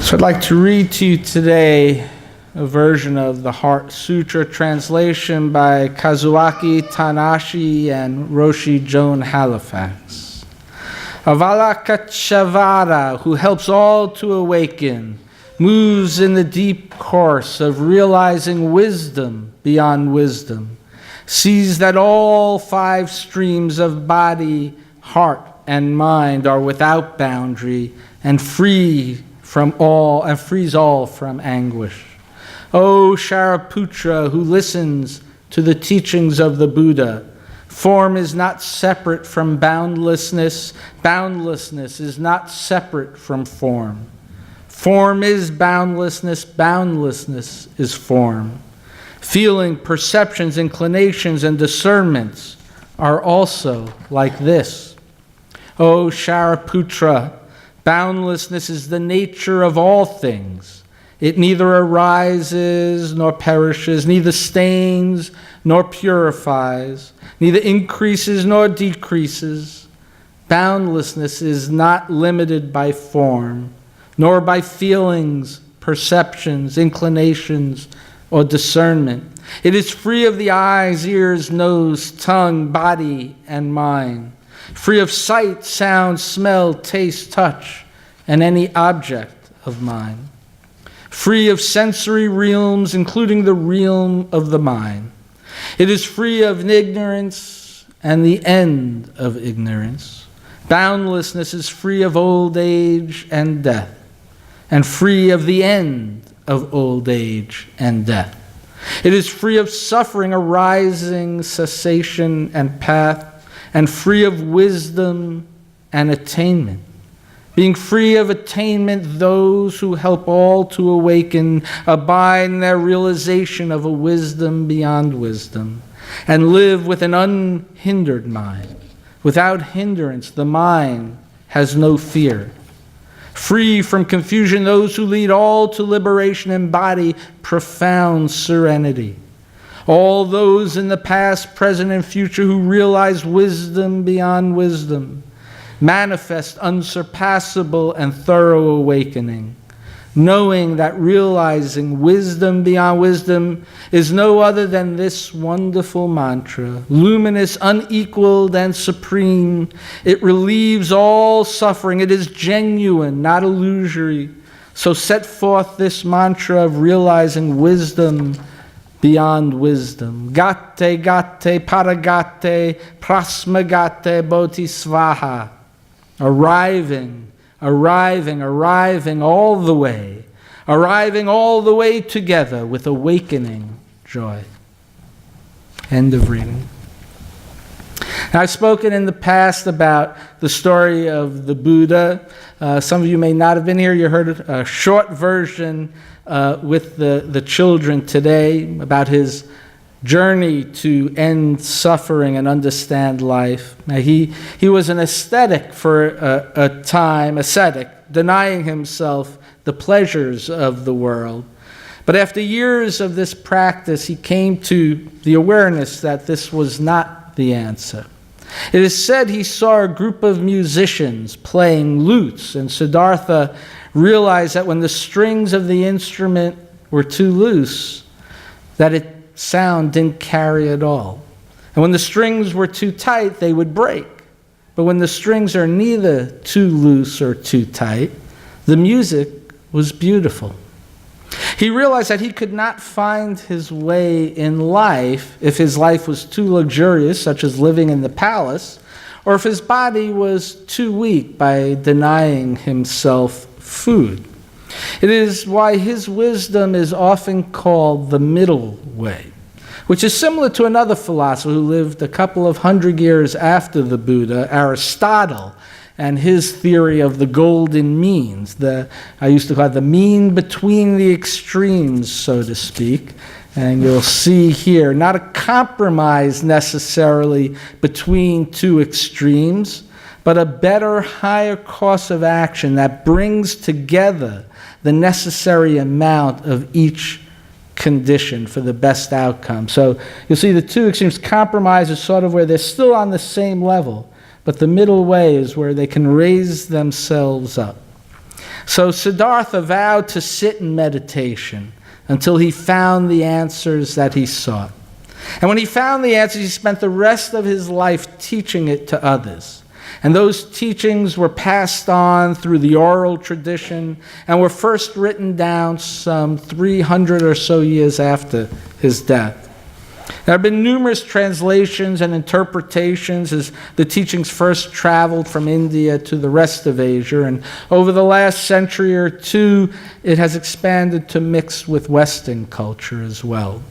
So I'd like to read to you today a version of the Heart Sutra translation by Kazuaki Tanashi and Roshi Joan Halifax. Avalokiteshvara, who helps all to awaken, moves in the deep course of realizing wisdom beyond wisdom, sees that all 5 streams of body, heart, and mind are without boundary and frees all from anguish. O Shariputra, who listens to the teachings of the Buddha, form is not separate from boundlessness. Boundlessness is not separate from form. Form is boundlessness. Boundlessness is form. Feeling, perceptions, inclinations, and discernments are also like this. O Shariputra, boundlessness is the nature of all things. It neither arises nor perishes, neither stains nor purifies, neither increases nor decreases. Boundlessness is not limited by form, nor by feelings, perceptions, inclinations, or discernment. It is free of the eyes, ears, nose, tongue, body, and mind. Free of sight, sound, smell, taste, touch, and any object of mind. Free of sensory realms, including the realm of the mind. It is free of ignorance and the end of ignorance. Boundlessness is free of old age and death, and free of the end of old age and death. It is free of suffering, arising, cessation, and path, and free of wisdom and attainment. Being free of attainment, those who help all to awaken abide in their realization of a wisdom beyond wisdom, and live with an unhindered mind. Without hindrance, the mind has no fear. Free from confusion, those who lead all to liberation embody profound serenity. All those in the past, present, and future who realize wisdom beyond wisdom manifest unsurpassable and thorough awakening, knowing that realizing wisdom beyond wisdom is no other than this wonderful mantra, luminous, unequaled, and supreme. It relieves all suffering. It is genuine, not illusory. So set forth this mantra of realizing wisdom beyond wisdom. Gate, gate, paragate, prasmagate, bodhisvaha. Arriving, arriving, arriving all the way. Arriving all the way together with awakening joy. End of reading. Now, I've spoken in the past about the story of the Buddha. Some of you may not have been here. You heard a short version with the children today about his journey to end suffering and understand life. Now, he was an ascetic for a time, denying himself the pleasures of the world. But after years of this practice, he came to the awareness that this was not the answer. It is said he saw a group of musicians playing lutes, and Siddhartha realized that when the strings of the instrument were too loose, that sound didn't carry at all. And when the strings were too tight, they would break. But when the strings are neither too loose or too tight, the music was beautiful. He realized that he could not find his way in life if his life was too luxurious, such as living in the palace, or if his body was too weak by denying himself food. It is why his wisdom is often called the middle way, which is similar to another philosopher who lived a couple of 100 years after the Buddha, Aristotle, and his theory of the golden means. I used to call it the mean between the extremes, so to speak. And you'll see here, not a compromise necessarily between two extremes, but a better, higher course of action that brings together the necessary amount of each condition for the best outcome. So you'll see the two extremes. Compromise is sort of where they're still on the same level, but the middle way is where they can raise themselves up. So Siddhartha vowed to sit in meditation until he found the answers that he sought. And when he found the answers, he spent the rest of his life teaching it to others. And those teachings were passed on through the oral tradition and were first written down some 300 or so years after his death. There have been numerous translations and interpretations as the teachings first traveled from India to the rest of Asia, and over the last century or two, it has expanded to mix with Western culture as well.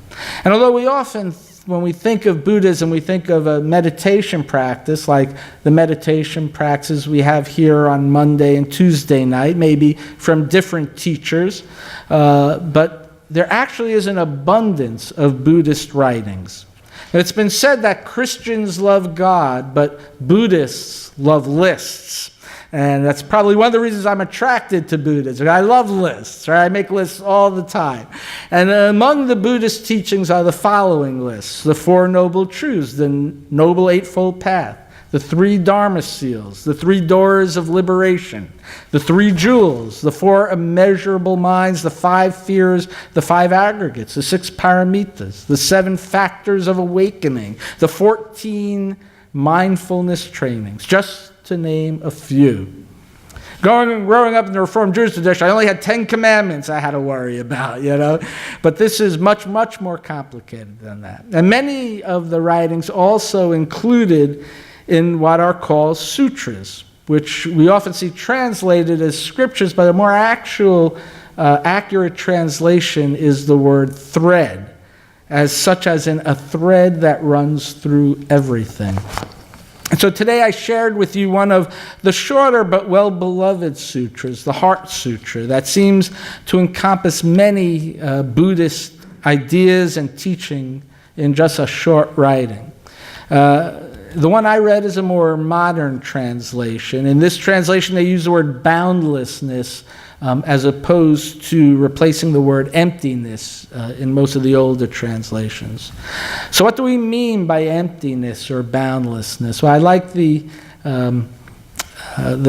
And although we often, when we think of Buddhism, we think of a meditation practice, like the meditation practices we have here on Monday and Tuesday night, maybe from different teachers, but there actually is an abundance of Buddhist writings. And it's been said that Christians love God, but Buddhists love lists. And that's probably one of the reasons I'm attracted to Buddhism. I love lists, right? I make lists all the time. And among the Buddhist teachings are the following lists: the Four Noble Truths, the Noble Eightfold Path, the Three Dharma Seals, the Three Doors of Liberation, the Three Jewels, the Four Immeasurable Minds, the Five Fears, the Five Aggregates, the Six Paramitas, the Seven Factors of Awakening, the 14 Mindfulness Trainings, just to name a few. Growing up in the Reformed Jewish tradition, I only had 10 commandments I had to worry about, But this is much, much more complicated than that. And many of the writings also included in what are called sutras, which we often see translated as scriptures, but a more accurate translation is the word thread, such as in a thread that runs through everything. And so today I shared with you one of the shorter but well-beloved sutras, the Heart Sutra, that seems to encompass many Buddhist ideas and teaching in just a short writing. The one I read is a more modern translation. In this translation, they use the word boundlessness as opposed to replacing the word emptiness in most of the older translations. So what do we mean by emptiness or boundlessness? Well, I like the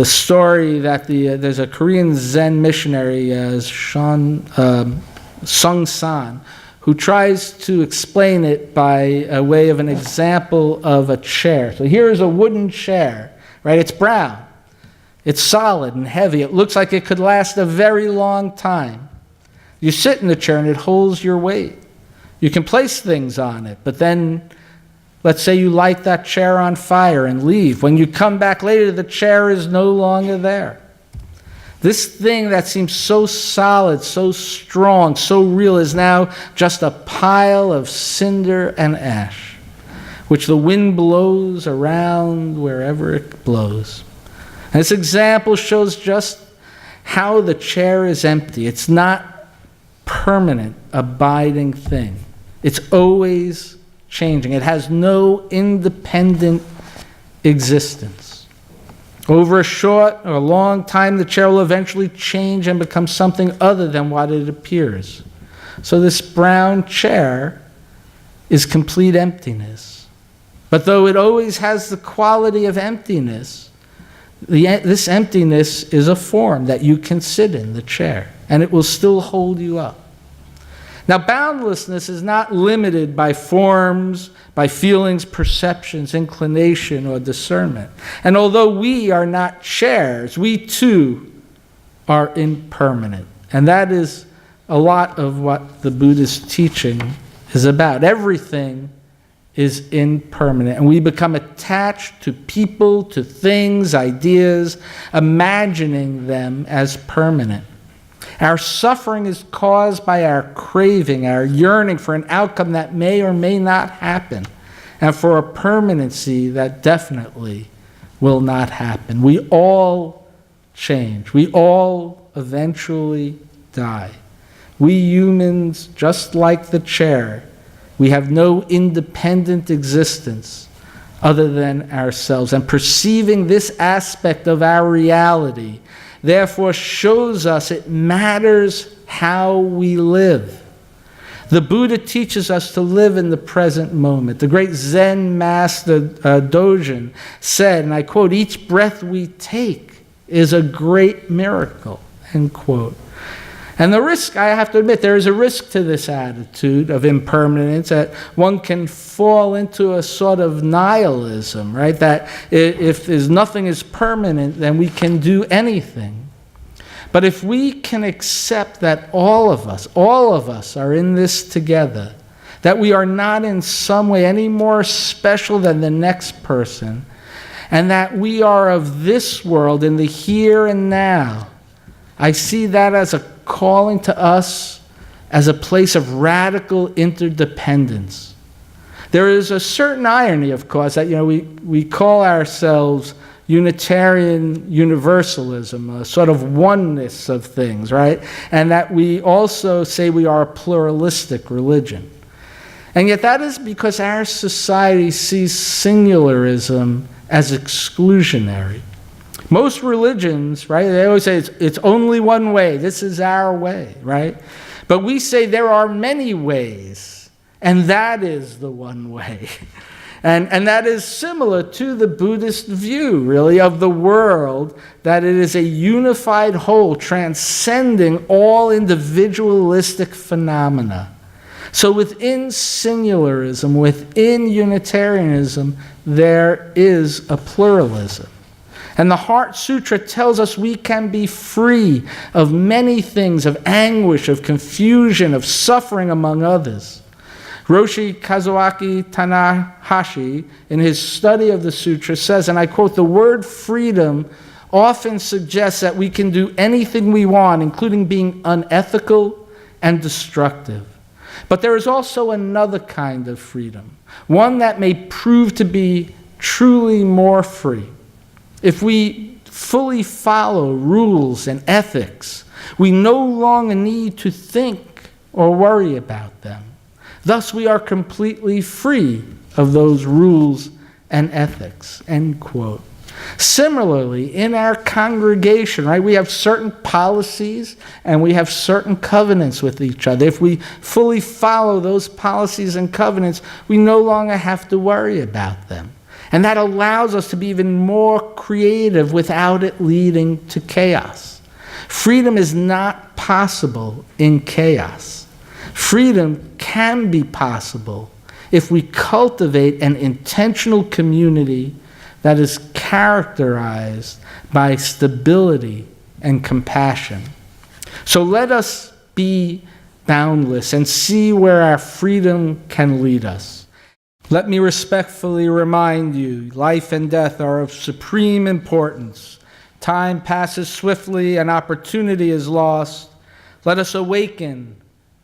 story that there's a Korean Zen missionary, Sung San, who tries to explain it by a way of an example of a chair. So here's a wooden chair, right? It's brown. It's solid and heavy. It looks like it could last a very long time. You sit in the chair and it holds your weight. You can place things on it, but then let's say you light that chair on fire and leave. When you come back later, the chair is no longer there. This thing that seems so solid, so strong, so real is now just a pile of cinder and ash, which the wind blows around wherever it blows. And this example shows just how the chair is empty. It's not permanent, abiding thing. It's always changing. It has no independent existence. Over a short or a long time, the chair will eventually change and become something other than what it appears. So this brown chair is complete emptiness. But though it always has the quality of emptiness, this emptiness is a form that you can sit in, the chair, and it will still hold you up. Now, boundlessness is not limited by forms, by feelings, perceptions, inclination, or discernment. And although we are not chairs, we too are impermanent. And that is a lot of what the Buddhist teaching is about. Everything is impermanent, and we become attached to people, to things, ideas, imagining them as permanent. Our suffering is caused by our craving, our yearning for an outcome that may or may not happen, and for a permanency that definitely will not happen. We all change. We all eventually die. We humans, just like the chair, we have no independent existence other than ourselves. And perceiving this aspect of our reality therefore shows us it matters how we live. The Buddha teaches us to live in the present moment. The great Zen master Dogen said, and I quote, "Each breath we take is a great miracle." end quote. And the risk, I have to admit, there is a risk to this attitude of impermanence, that one can fall into a sort of nihilism, right? That if nothing is permanent, then we can do anything. But if we can accept that all of us are in this together, that we are not in some way any more special than the next person, and that we are of this world in the here and now, I see that as a calling to us as a place of radical interdependence. There is a certain irony, of course, that we call ourselves Unitarian Universalism, a sort of oneness of things, right? And that we also say we are a pluralistic religion. And yet that is because our society sees singularism as exclusionary. Most religions, right, they always say it's only one way. This is our way, right? But we say there are many ways, and that is the one way. And that is similar to the Buddhist view, really, of the world, that it is a unified whole transcending all individualistic phenomena. So within singularism, within Unitarianism, there is a pluralism. And the Heart Sutra tells us we can be free of many things, of anguish, of confusion, of suffering, among others. Roshi Kazuaki Tanahashi, in his study of the sutra, says, and I quote, "The word freedom often suggests that we can do anything we want, including being unethical and destructive. But there is also another kind of freedom, one that may prove to be truly more free. If we fully follow rules and ethics, we no longer need to think or worry about them. Thus, we are completely free of those rules and ethics," end quote. Similarly, in our congregation, right, we have certain policies and we have certain covenants with each other. If we fully follow those policies and covenants, we no longer have to worry about them. And that allows us to be even more creative without it leading to chaos. Freedom is not possible in chaos. Freedom can be possible if we cultivate an intentional community that is characterized by stability and compassion. So let us be boundless and see where our freedom can lead us. Let me respectfully remind you, life and death are of supreme importance. Time passes swiftly and opportunity is lost. Let us awaken,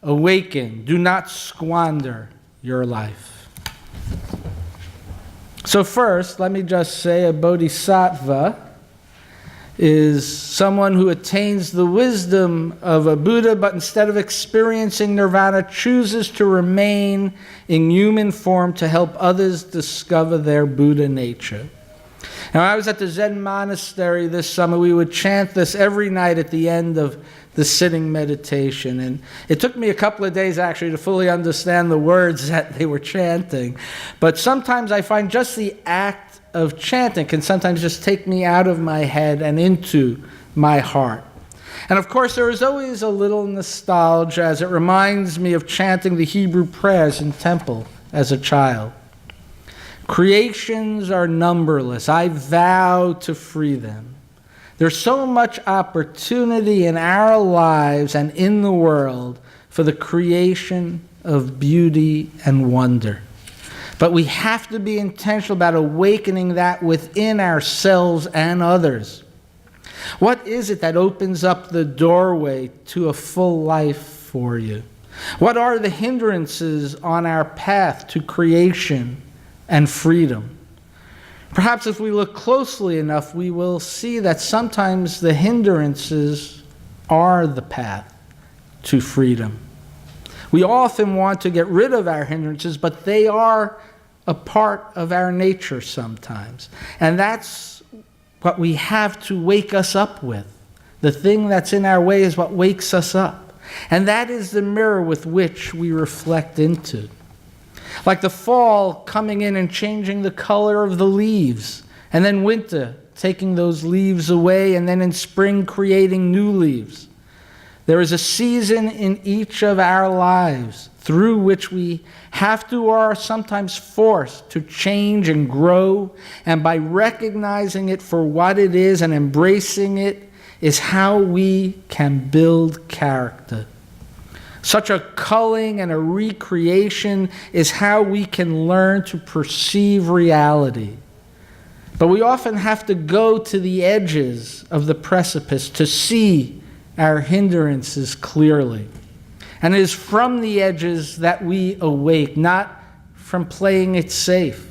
do not squander your life. So first, let me just say a bodhisattva is someone who attains the wisdom of a Buddha, but instead of experiencing nirvana, chooses to remain in human form to help others discover their Buddha nature. Now, I was at the Zen monastery this summer. We would chant this every night at the end of the sitting meditation. And it took me a couple of days, actually, to fully understand the words that they were chanting. But sometimes I find just the act of chanting can sometimes just take me out of my head and into my heart. And of course, there is always a little nostalgia as it reminds me of chanting the Hebrew prayers in temple as a child. Creations are numberless. I vow to free them. There's so much opportunity in our lives and in the world for the creation of beauty and wonder. But we have to be intentional about awakening that within ourselves and others. What is it that opens up the doorway to a full life for you? What are the hindrances on our path to creation and freedom? Perhaps if we look closely enough, we will see that sometimes the hindrances are the path to freedom. We often want to get rid of our hindrances, but they are a part of our nature sometimes. And that's what we have to wake us up with. The thing that's in our way is what wakes us up. And that is the mirror with which we reflect into. Like the fall coming in and changing the color of the leaves, and then winter taking those leaves away, and then in spring creating new leaves. There is a season in each of our lives through which we have to or are sometimes forced to change and grow, and by recognizing it for what it is and embracing it is how we can build character. Such a culling and a recreation is how we can learn to perceive reality. But we often have to go to the edges of the precipice to see our hindrances clearly. And it is from the edges that we awake, not from playing it safe.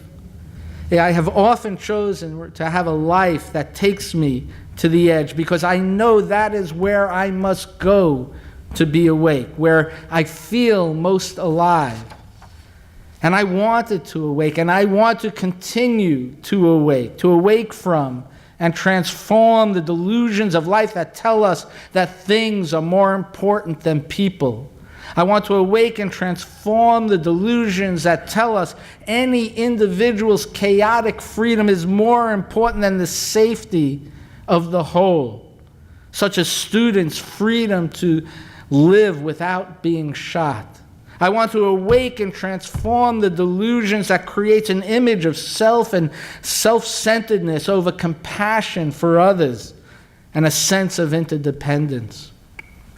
I have often chosen to have a life that takes me to the edge because I know that is where I must go to be awake, where I feel most alive. And I wanted to awake, and I want to continue to awake from and transform the delusions of life that tell us that things are more important than people. I want to awake and transform the delusions that tell us any individual's chaotic freedom is more important than the safety of the whole, such as students' freedom to live without being shot. I want to awake and transform the delusions that creates an image of self and self-centeredness over compassion for others and a sense of interdependence.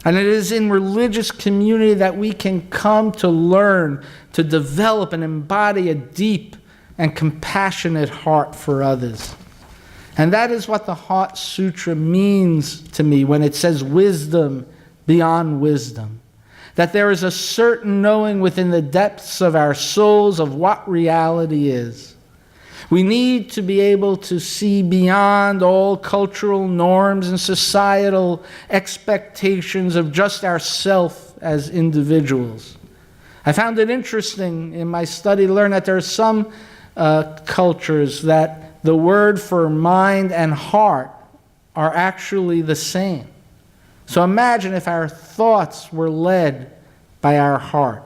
And it is in religious community that we can come to learn to develop and embody a deep and compassionate heart for others. And that is what the Heart Sutra means to me when it says wisdom beyond wisdom. That there is a certain knowing within the depths of our souls of what reality is. We need to be able to see beyond all cultural norms and societal expectations of just ourselves as individuals. I found it interesting in my study to learn that there are some cultures that the word for mind and heart are actually the same. So imagine if our thoughts were led by our heart.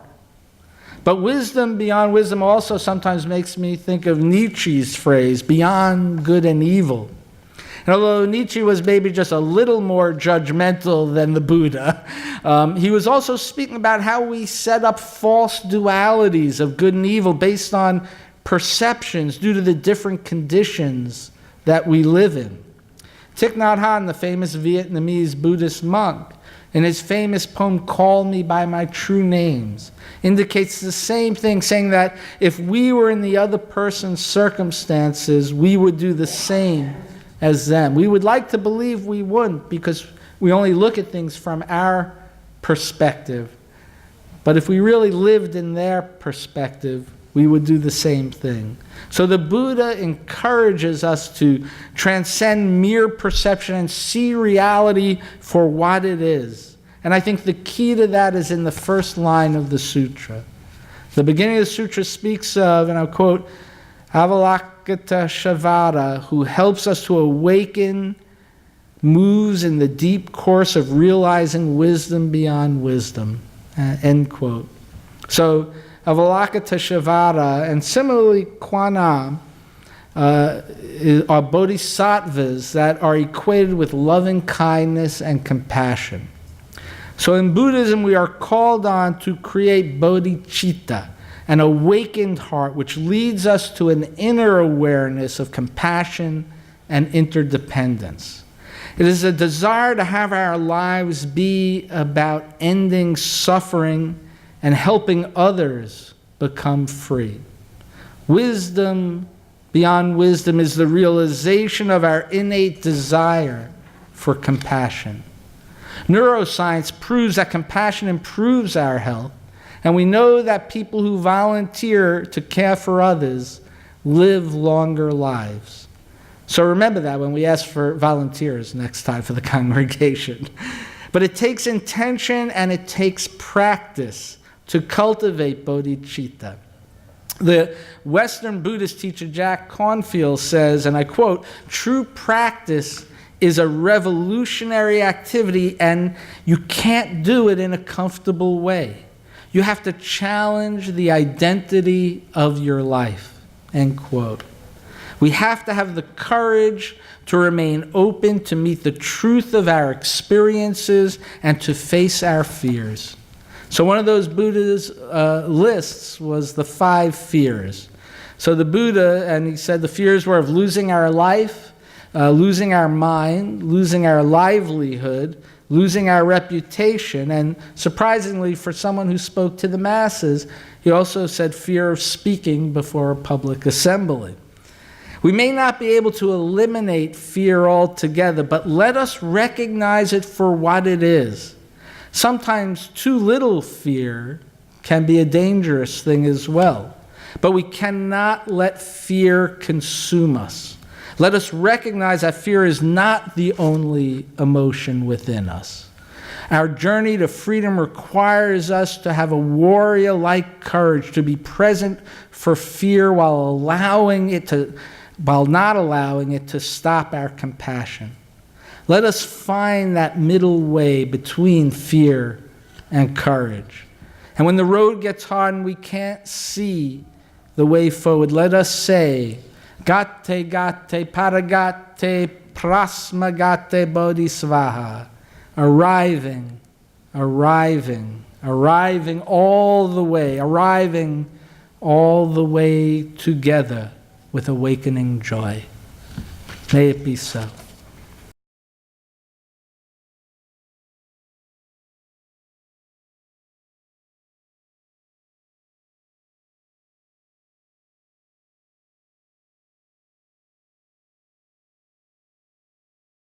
But wisdom beyond wisdom also sometimes makes me think of Nietzsche's phrase, beyond good and evil. And although Nietzsche was maybe just a little more judgmental than the Buddha, he was also speaking about how we set up false dualities of good and evil based on perceptions due to the different conditions that we live in. Thich Nhat Hanh, the famous Vietnamese Buddhist monk, in his famous poem, Call Me By My True Names, indicates the same thing, saying that if we were in the other person's circumstances, we would do the same as them. We would like to believe we wouldn't because we only look at things from our perspective. But if we really lived in their perspective, we would do the same thing. So the Buddha encourages us to transcend mere perception and see reality for what it is. And I think the key to that is in the first line of the sutra. The beginning of the sutra speaks of, and I'll quote, Avalokiteshvara, who helps us to awaken, moves in the deep course of realizing wisdom beyond wisdom. End quote. So Avalokiteshvara, and similarly Kwanam, are bodhisattvas that are equated with loving kindness and compassion. So in Buddhism, we are called on to create bodhicitta, an awakened heart which leads us to an inner awareness of compassion and interdependence. It is a desire to have our lives be about ending suffering and helping others become free. Wisdom beyond wisdom is the realization of our innate desire for compassion. Neuroscience proves that compassion improves our health, and we know that people who volunteer to care for others live longer lives. So remember that when we ask for volunteers next time for the congregation. But it takes intention and it takes practice to cultivate bodhicitta. The Western Buddhist teacher Jack Cornfield says, and I quote, "True practice is a revolutionary activity, and you can't do it in a comfortable way. You have to challenge the identity of your life." End quote. We have to have the courage to remain open to meet the truth of our experiences and to face our fears. So one of those Buddha's lists was the 5 fears. So the Buddha, and he said the fears were of losing our life, losing our mind, losing our livelihood, losing our reputation, and surprisingly for someone who spoke to the masses, he also said fear of speaking before a public assembly. We may not be able to eliminate fear altogether, but let us recognize it for what it is. Sometimes too little fear can be a dangerous thing as well. But we cannot let fear consume us. Let us recognize that fear is not the only emotion within us. Our journey to freedom requires us to have a warrior-like courage to be present for fear while not allowing it to stop our compassion. Let us find that middle way between fear and courage. And when the road gets hard and we can't see the way forward, let us say, Gate gate paragate prasmagate bodhisvaha. Arriving all the way together with awakening joy. May it be so.